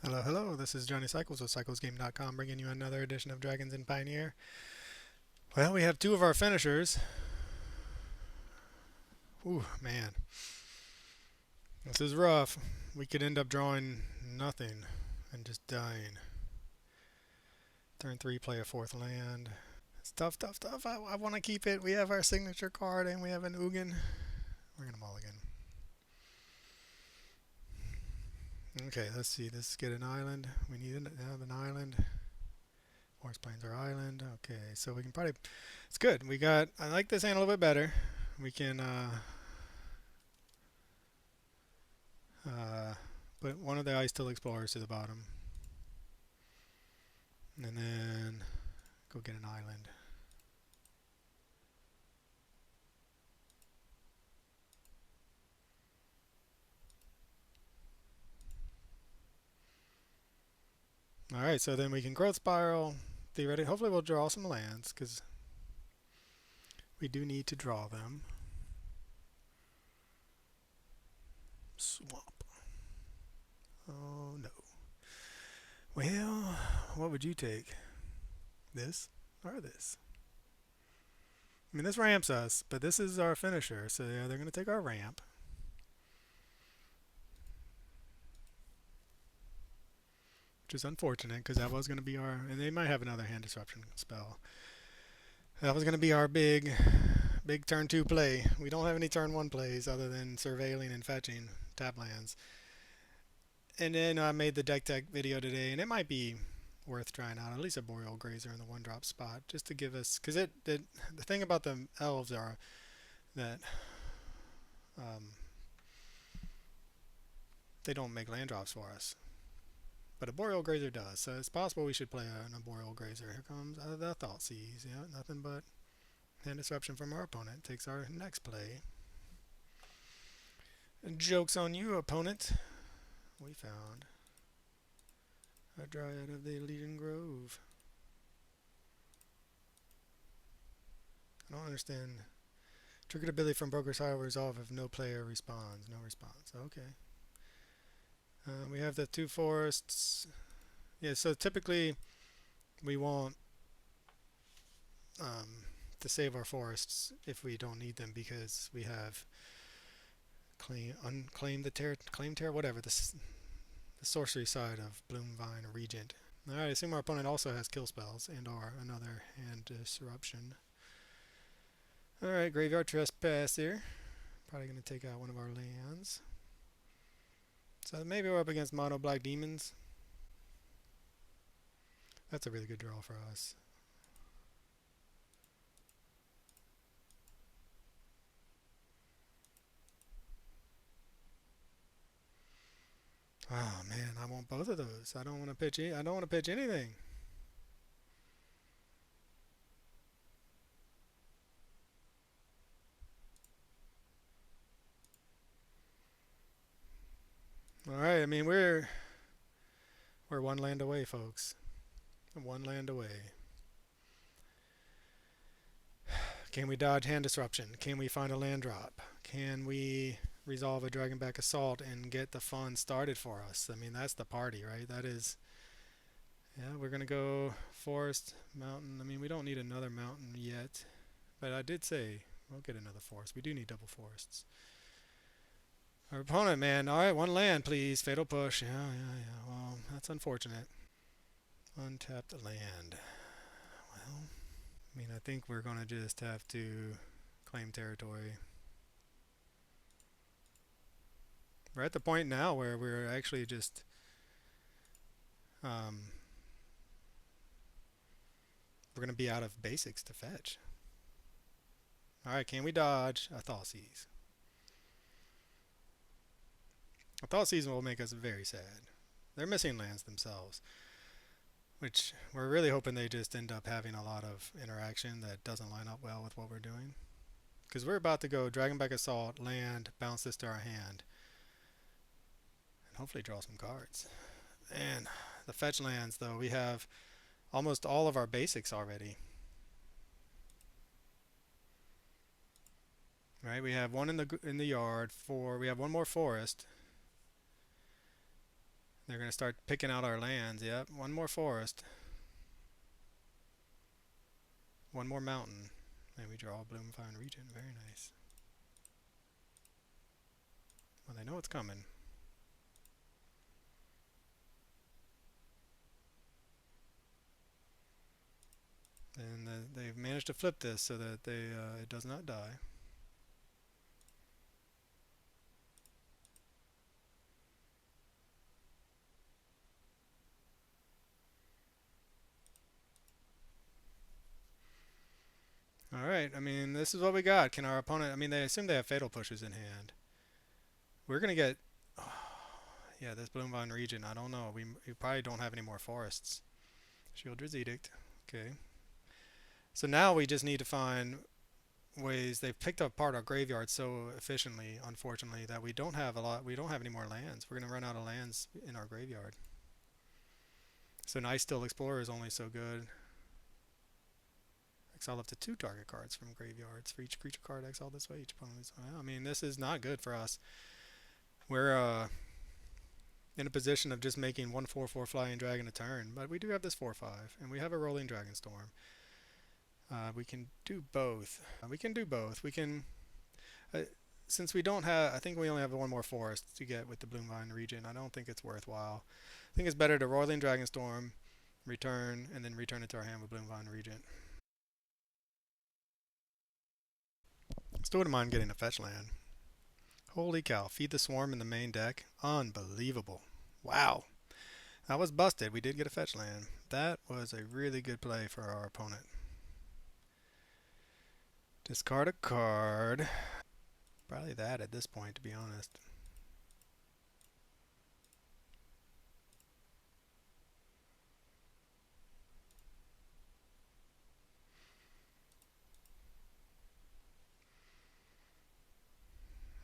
Hello, hello, this is Johnny Cycles with CyclesGame.com bringing you another edition of Dragons and Pioneer. Well, we have two of our finishers. Ooh, man, this is rough. We could end up drawing nothing and just dying. Turn 3, play a fourth land. It's tough, tough, tough. I want to keep it. We have our signature card and we have an Ugin. We're going to mulligan. Okay, let's see. Let's get an island. We need to have an island. Forest Plains are island. Okay, so we can probably. It's good. We got. I like this hand a little bit better. We can put one of the Ice Till Explorers to the bottom, and then go get an island. All right, so then we can growth spiral. Theoretically, hopefully we'll draw some lands because we do need to draw them. Swamp. Oh no. Well, what would you take? This or this? I mean, this ramps us, but this is our finisher, so yeah, they're going to take our ramp. Which is unfortunate because that was going to be our, and they might have another hand disruption spell. That was going to be our big turn 2 play. We don't have any turn 1 plays other than surveilling and fetching tap lands. And then I made the deck tech video today, and it might be worth trying out at least a Boreal Grazer in the 1-drop spot just to give us, because the thing about the elves are that um, they don't make land drops for us. But a Boreal Grazer does, so it's possible we should play a Boreal Grazer. Here comes the Thoughtseize. Yeah, nothing but hand disruption from our opponent. Takes our next play. And joke's on you, opponent. We found a Dryad of the Elysian Grove. I don't understand. Triggered ability from Broker's Hire will resolve if no player responds. No response. Okay. We have the 2 forests. Yeah, so typically we won't to save our forests if we don't need them because we have unclaim the claim terror, whatever, the sorcery side of Bloomvine Regent. Alright, I assume our opponent also has kill spells and or another hand disruption. Alright, Graveyard Trespass here. Probably going to take out one of our lands. So maybe we're up against Mono Black Demons. That's a really good draw for us. Oh man, I want both of those. I don't want to pitch. I don't want to pitch anything. All right. I mean, we're one land away, folks. One land away. Can we dodge hand disruption? Can we find a land drop? Can we resolve a Dragonback assault and get the fun started for us? I mean, that's the party, right? That is. Yeah, we're gonna go forest, mountain. I mean, we don't need another mountain yet, but I did say we'll get another forest. We do need double forests. Our opponent, man. All right, one land, please. Fatal push. Yeah, yeah, yeah. Well, that's unfortunate. Untapped land. Well, I mean, I think we're gonna just have to claim territory. We're at the point now where we're actually just um, we're gonna be out of basics to fetch. All right, can we dodge a Thoughtseize? A Thoughtseize will make us very sad. They're missing lands themselves, which we're really hoping they just end up having a lot of interaction that doesn't line up well with what we're doing. Because we're about to go Dragonback Assault, land, bounce this to our hand, and hopefully draw some cards. And the fetch lands, though, we have almost all of our basics already. Right, we have one in the yard. We have one more forest. They're going to start picking out our lands. Yep, one more forest. One more mountain. And we draw a Bloomfine region. Very nice. Well, they know it's coming. And they've managed to flip this so that it does not die. Alright, I mean, this is what we got. Can our opponent... I mean, they assume they have Fatal Pushes in hand. We're going to get... Oh, yeah, this Bloomvine region, I don't know. We probably don't have any more forests. Shieldred's Edict. Okay. So now we just need to find ways. They've picked apart our graveyard so efficiently, unfortunately, that we don't have a lot. We don't have any more lands. We're going to run out of lands in our graveyard. So Nice Still Explorer is only so good. Exile up to 2 target cards from graveyards. For each creature card exiled this way, each opponent loses. I mean, this is not good for us. We're in a position of just making 1/4/4 Flying Dragon a turn, but we do have this 4/5, and we have a Rolling Dragonstorm. We can do both. We can do both. We can, uh, since we don't have, I think we only have one more forest to get with the Bloomvine region. I don't think it's worthwhile. I think it's better to Rolling Dragonstorm, return, and then return it to our hand with Bloomvine region. Still wouldn't mind getting a fetch land. Holy cow, Feed the Swarm in the main deck. Unbelievable. Wow. That was busted. We did get a fetch land. That was a really good play for our opponent. Discard a card. Probably that at this point, to be honest.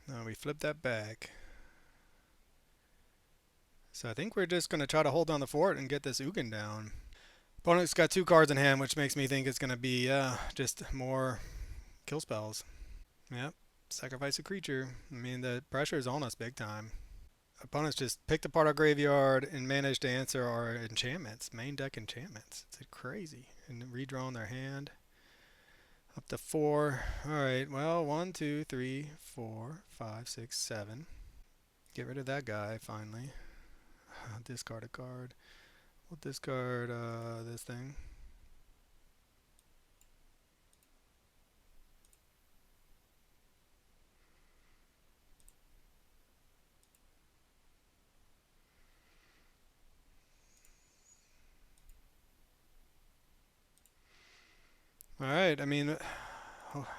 No, we flip that back. So I think we're just going to try to hold down the fort and get this Ugin down. Opponent's got 2 cards in hand, which makes me think it's going to be just more kill spells. Yep, sacrifice a creature. I mean, the pressure is on us big time. Opponents just picked apart our graveyard and managed to answer our enchantments, main deck enchantments. It's crazy. And redrawing their hand. Up to 4. Alright, well, 1, 2, 3, 4, 5, 6, 7. Get rid of that guy, finally. Discard a card. We'll discard this thing. Alright, I mean,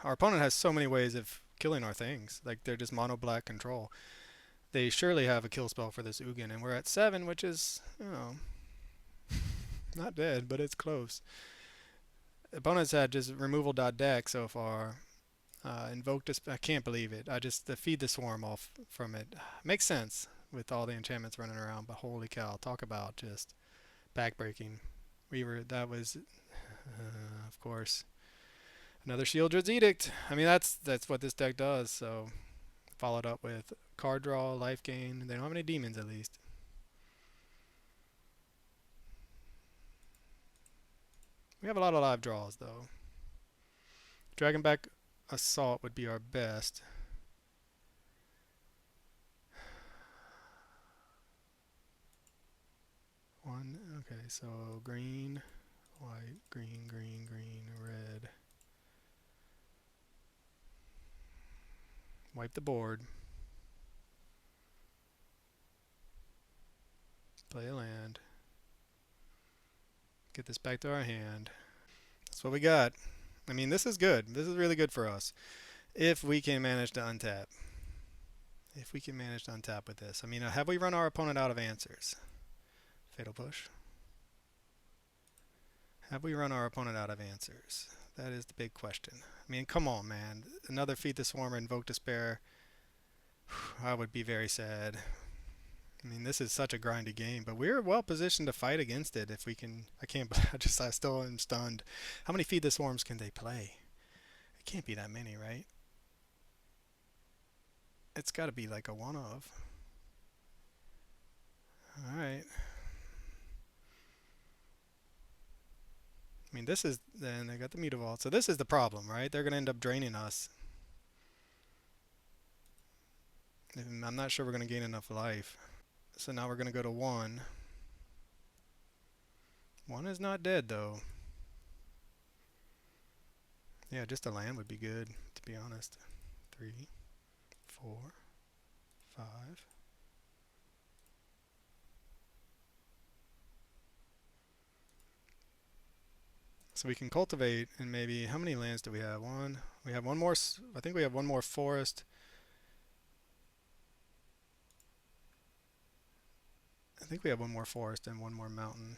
our opponent has so many ways of killing our things. Like, they're just mono black control. They surely have a kill spell for this Ugin, and we're at 7, which is, you know, not dead, but it's close. Opponents had just removal.deck so far. Invoked a I can't believe it. I just feed the swarm off from it. Makes sense with all the enchantments running around, but holy cow, talk about just backbreaking. That was, of course, another Shieldred's Edict. I mean, that's what this deck does. So followed up with card draw, life gain. They don't have any demons at least. We have a lot of live draws though. Dragonback Assault would be our best. One, okay, so green, white, green, green, green, red. Wipe the board. Play a land. Get this back to our hand. That's what we got. I mean, this is good. This is really good for us. If we can manage to untap. If we can manage to untap with this. I mean, have we run our opponent out of answers? Fatal Push. Have we run our opponent out of answers? That is the big question. I mean, come on, man. Another Feed the Swarm or Invoke Despair. I would be very sad. I mean, this is such a grindy game, but we're well positioned to fight against it if we can. I can't. I still am stunned. How many Feed the Swarms can they play? It can't be that many, right? It's got to be like a one of. Alright. I mean, this is, then they got the Mutavault. So this is the problem, right? They're going to end up draining us. And I'm not sure we're going to gain enough life. So now we're going to go to 1. 1 is not dead, though. Yeah, just a land would be good, to be honest. 3, 4, 5. So we can cultivate, and maybe, how many lands do we have? One. We have one more, I think we have one more forest. I think we have one more forest and one more mountain.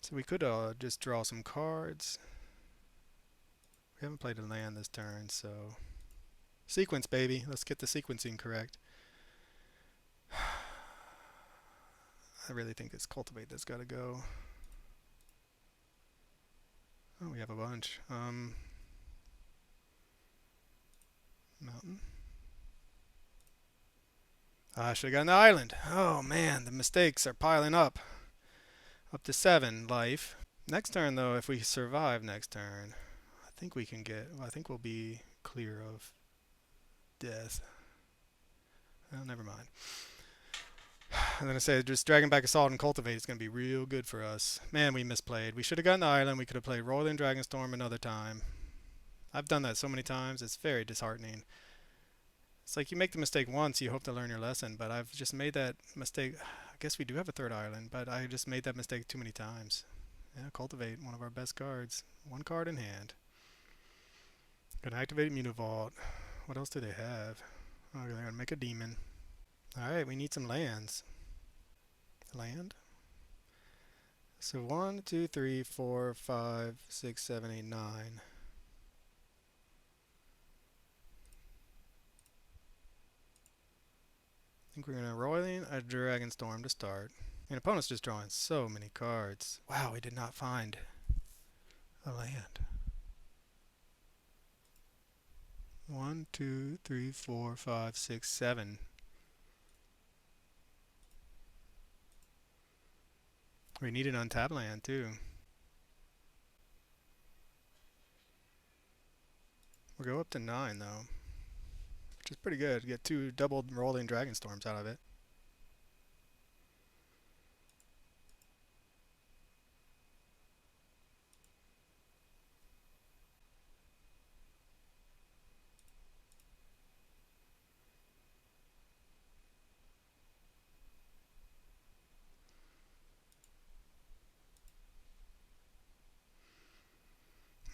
So we could just draw some cards. We haven't played a land this turn, so sequence, baby. Let's get the sequencing correct. I really think it's cultivate that's got to go. Oh, we have a bunch. Mountain. I should have gotten the island. Oh man, the mistakes are piling up. Up to 7 life. Next turn, though, if we survive next turn, I think we can get. Well, I think we'll be clear of death. Oh, never mind. I'm gonna say just Dragonback Assault and Cultivate is gonna be real good for us. Man, we misplayed. We should have gotten the island. We could have played Roiling Dragonstorm another time. I've done that so many times. It's very disheartening. It's like you make the mistake once, you hope to learn your lesson. But I've just made that mistake. I guess we do have a third island, but I just made that mistake too many times. Yeah, Cultivate, one of our best cards. 1 card in hand. Gonna activate Mutavault. What else do they have? Oh, they're gonna make a demon. Alright, we need some lands. Land? So 1, 2, 3, 4, 5, 6, 7, 8, 9. I think we're gonna Roiling a Dragonstorm to start. And opponent's just drawing so many cards. Wow, we did not find a land. 1, 2, 3, 4, 5, 6, 7. We need an untapped land too. We'll go up to 9 though, which is pretty good. Get 2 double Rolling Dragonstorms out of it.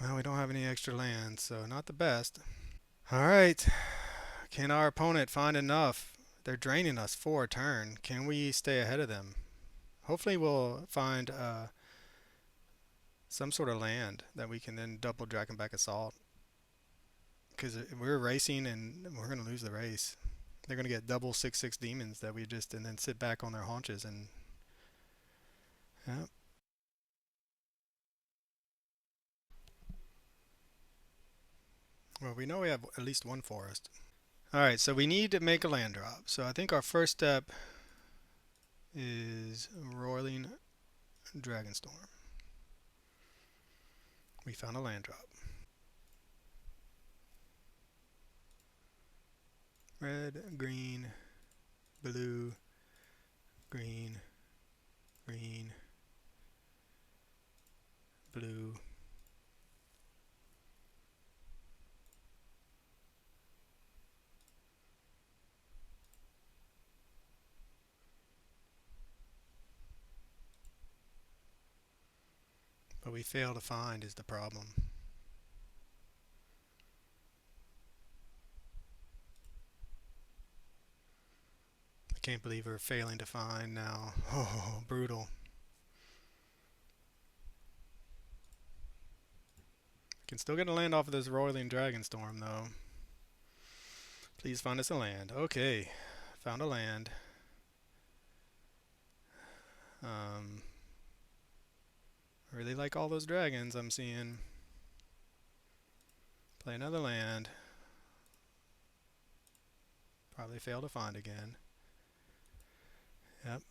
Well, we don't have any extra lands, so not the best. Alright, can our opponent find enough? They're draining us for a turn. Can we stay ahead of them? Hopefully we'll find some sort of land that we can then double Dragonback Assault. Because we're racing and we're going to lose the race. They're going to get double 6/6 demons that we just, and then sit back on their haunches and, yeah. Well, we know we have at least 1 forest. Alright, so we need to make a land drop. So I think our first step is Roiling Dragonstorm. We found a land drop. Red, green, blue, green, green, blue. But we fail to find is the problem. I can't believe we're failing to find now. Oh, brutal. We can still get a land off of this Roiling Dragonstorm though. Please find us a land. Okay, found a land. I really like all those dragons I'm seeing. Play another land. Probably fail to find again. Yep.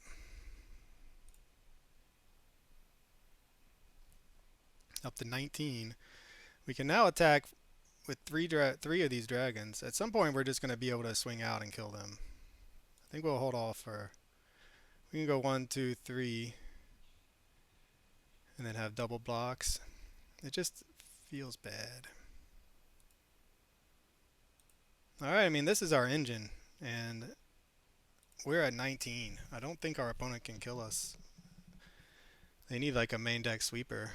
Up to 19. We can now attack with three of these dragons. At some point, we're just going to be able to swing out and kill them. I think we'll hold off for. We can go 1, 2, 3, and then have double blocks. It just feels bad. All right, I mean, this is our engine, and we're at 19. I don't think our opponent can kill us. They need like a main deck sweeper.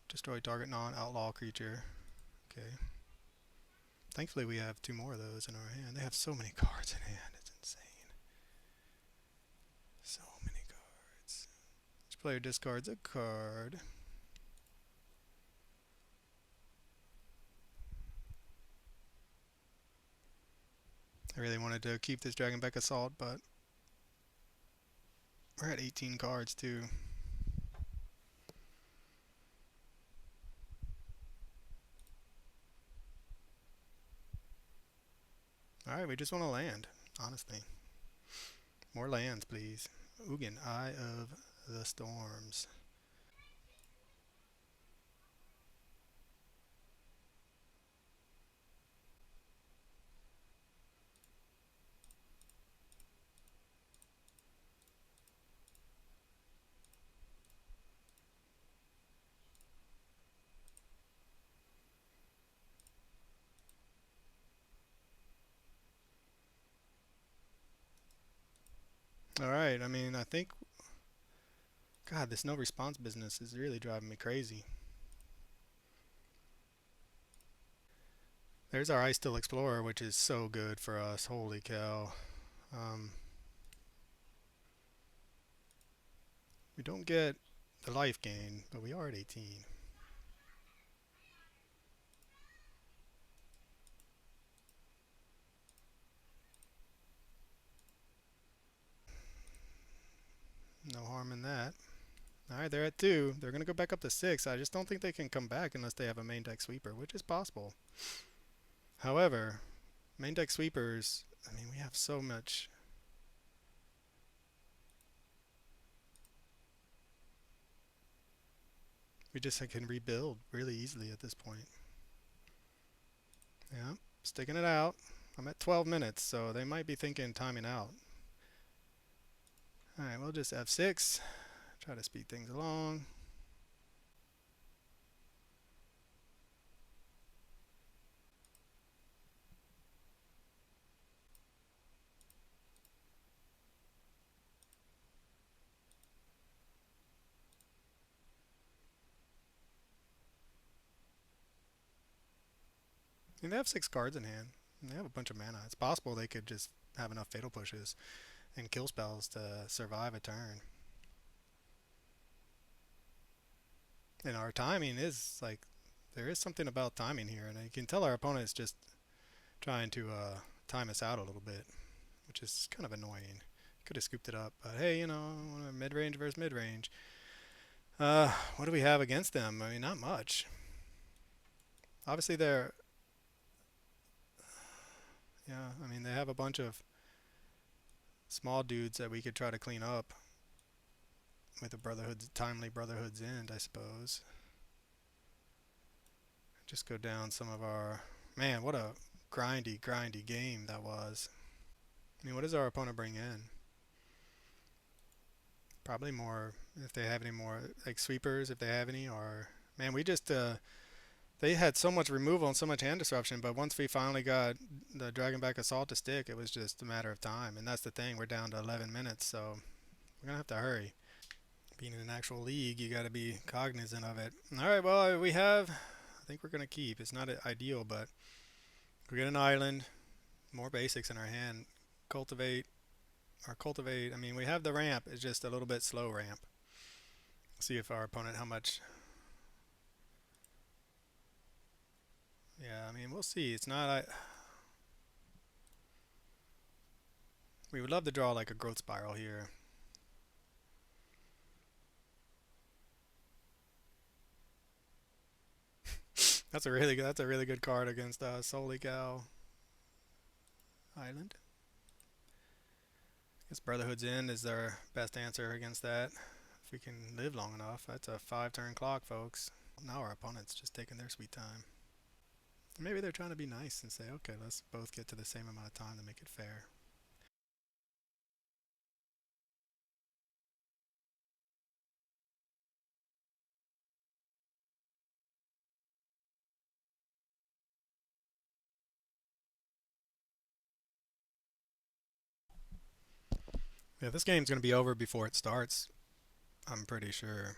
Destroy target non-outlaw creature. Okay. Thankfully, we have two more of those in our hand. They have so many cards in hand. It's insane. So many cards. Each player discards a card. I really wanted to keep this Dragonback Assault, but we're at 18 cards too. Alright, we just want to land, honestly. More lands, please. Ugin, Eye of the Storms. Alright, I mean, I think... God, this no response business is really driving me crazy. There's our Ice Still Explorer, which is so good for us. Holy cow. We don't get the life gain, but we are at 18. No harm in that. Alright, they're at 2. They're going to go back up to 6. I just don't think they can come back unless they have a main deck sweeper, which is possible. However, main deck sweepers, I mean, we have so much. We just can rebuild really easily at this point. Yeah, sticking it out. I'm at 12 minutes, so they might be thinking timing out. Alright, we'll just F6. Try to speed things along. I mean, they have 6 cards in hand. And they have a bunch of mana. It's possible they could just have enough fatal pushes and kill spells to survive a turn. And our timing is like, there is something about timing here, and you can tell our opponent is just trying to time us out a little bit, which is kind of annoying. Could have scooped it up, but hey, you know, mid-range versus mid-range. What do we have against them? I mean, not much. Obviously, they're, yeah, I mean, they have a bunch of small dudes that we could try to clean up with a timely Brotherhood's End, I suppose. Just go down some of our, man, what a grindy game that was. I mean, what does our opponent bring in? Probably more, if they have any more, like sweepers, if they have any, or, man, we just, they had so much removal and so much hand disruption, but once we finally got the Dragonback Assault to stick, it was just a matter of time. And that's the thing, we're down to 11 minutes, so we're going to have to hurry. Being in an actual league, you got to be cognizant of it. Alright, well, we have, I think we're going to keep. It's not ideal, but we get an island, more basics in our hand. Cultivate, I mean, we have the ramp, it's just a little bit slow ramp. See if our opponent, how much. Yeah, I mean, we'll see. It's not, we would love to draw like a growth spiral here. That's a really good card against us. Holy cow. Island. Guess Brotherhood's End is our best answer against that. If we can live long enough. That's a 5 turn clock, folks. Now our opponent's just taking their sweet time. Maybe they're trying to be nice and say, okay, let's both get to the same amount of time to make it fair. Yeah, this game's going to be over before it starts, I'm pretty sure.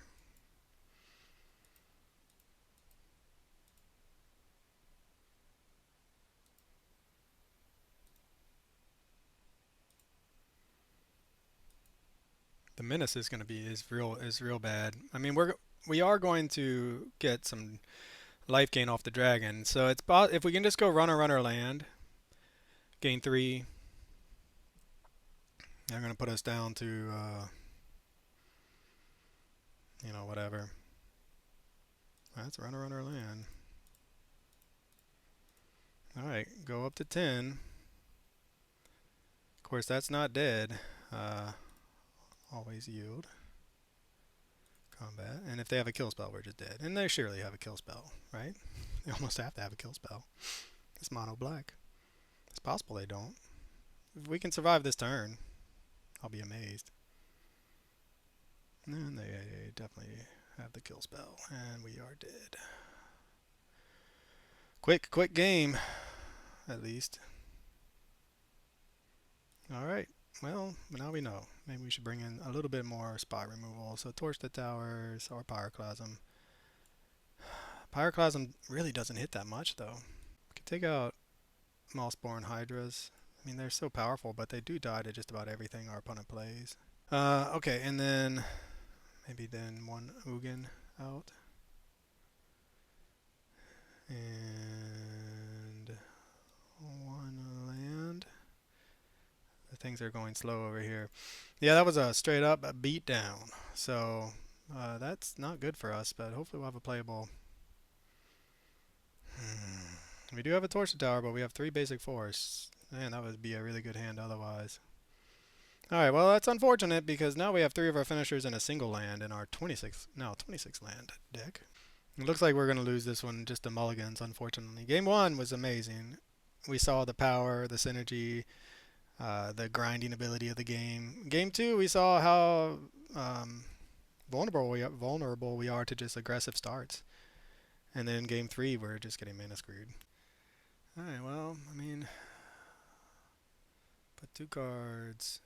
The menace is going to be is real bad. I mean, we are going to get some life gain off the dragon. So if we can just go runner land, gain 3, they're going to put us down to whatever. That's runner land. All right, go up to 10. Of course, that's not dead. Always yield combat, and if they have a kill spell, we're just dead. And they surely have a kill spell, right? They almost have to have a kill spell. It's mono black. It's possible they don't. If we can survive this turn, I'll be amazed. And they definitely have the kill spell, and we are dead. Quick game, at least. All right. Well, now we know. Maybe we should bring in a little bit more spot removal. So torch the towers or pyroclasm. Pyroclasm really doesn't hit that much, though. We could take out Mossborn Hydras. I mean, they're so powerful, but they do die to just about everything our opponent plays. Okay, and then maybe then one Ugin out. And one land. The things are going slow over here. Yeah, that was a straight up beat down. So that's not good for us, but hopefully we'll have a playable. We do have a torture tower, but we have 3 basic forests. Man, that would be a really good hand otherwise. Alright, well that's unfortunate because now we have 3 of our finishers in a single land in our 26 land deck. It looks like we're going to lose this one just to mulligans, unfortunately. Game 1 was amazing. We saw the power, the synergy, the grinding ability of the game. Game 2, we saw how vulnerable we are to just aggressive starts. And then Game 3, we're just getting mana screwed. Alright, well, I mean, put 2 cards.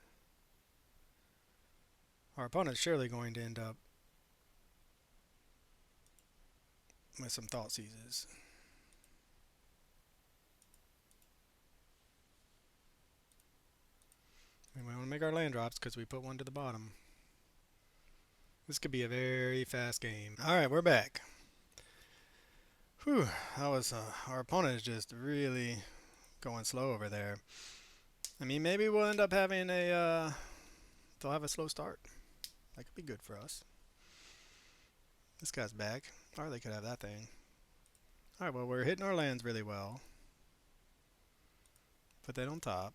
Our opponent's surely going to end up with some Thought Seizes. And we want to make our land drops because we put 1 to the bottom. This could be a very fast game. Alright, we're back. Whew, that was, our opponent is just really going slow over there. I mean, maybe we'll end up having they'll have a slow start. That could be good for us. This guy's back. Or they could have that thing. Alright, well, we're hitting our lands really well. Put that on top.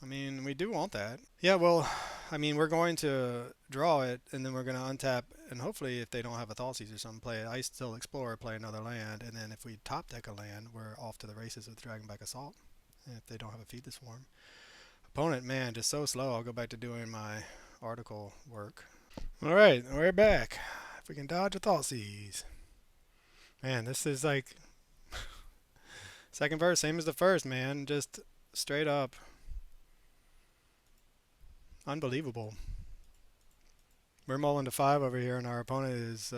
I mean, we do want that. Yeah, well, I mean, we're going to draw it, and then we're going to untap, and hopefully if they don't have a Thoughtseize or something, play Ice Still Explorer, play another land, and then if we top deck a land, we're off to the races with Dragonback Assault, and if they don't have a Feed the Swarm. Opponent, man, just so slow. I'll go back to doing my article work. Alright, we're back. If we can dodge a Thoughtseize. Man, this is like second verse, same as the first, man. Just straight up unbelievable. We're mulling to 5 over here, and our opponent is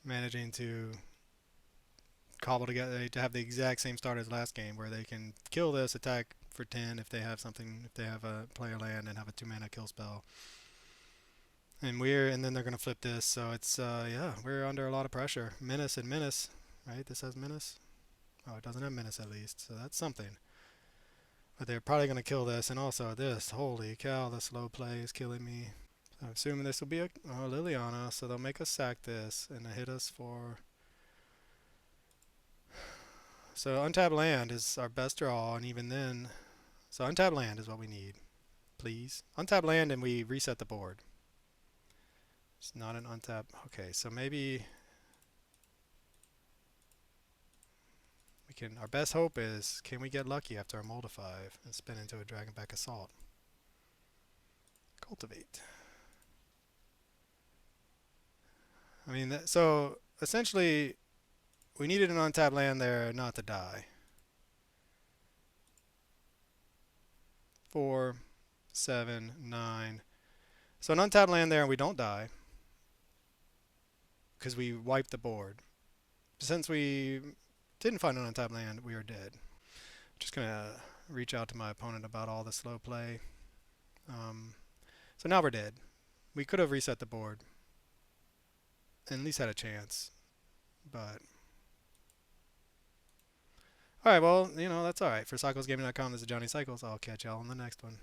managing to cobble together to have the exact same start as last game, where they can kill this, attack for 10 if they have something, if they have a player land and have a 2-mana kill spell. And then they're gonna flip this, so it's yeah, we're under a lot of pressure. Menace and Menace, right? This has Menace. Oh, it doesn't have Menace at least, so that's something. But they're probably gonna kill this, and also this. Holy cow, the slow play is killing me. So I'm assuming this will be a Liliana, so they'll make us sack this and hit us for. So untapped land is our best draw, and even then, So untap land is what we need. Please. Untap land and we reset the board. It's not an untap. Okay, so maybe we can. Our best hope is, can we get lucky after a mold of 5 and spin into a Dragonback Assault? Cultivate. I mean, so essentially, we needed an untapped land there not to die. 4, 7, 9. So an untapped land there and we don't die because we wiped the board. Since we didn't find an untapped land, we are dead. Just gonna reach out to my opponent about all the slow play. So now we're dead. We could have reset the board and at least had a chance, but all right. Well, that's all right. For CyclesGaming.com, this is Johnny Cycles. I'll catch y'all on the next one.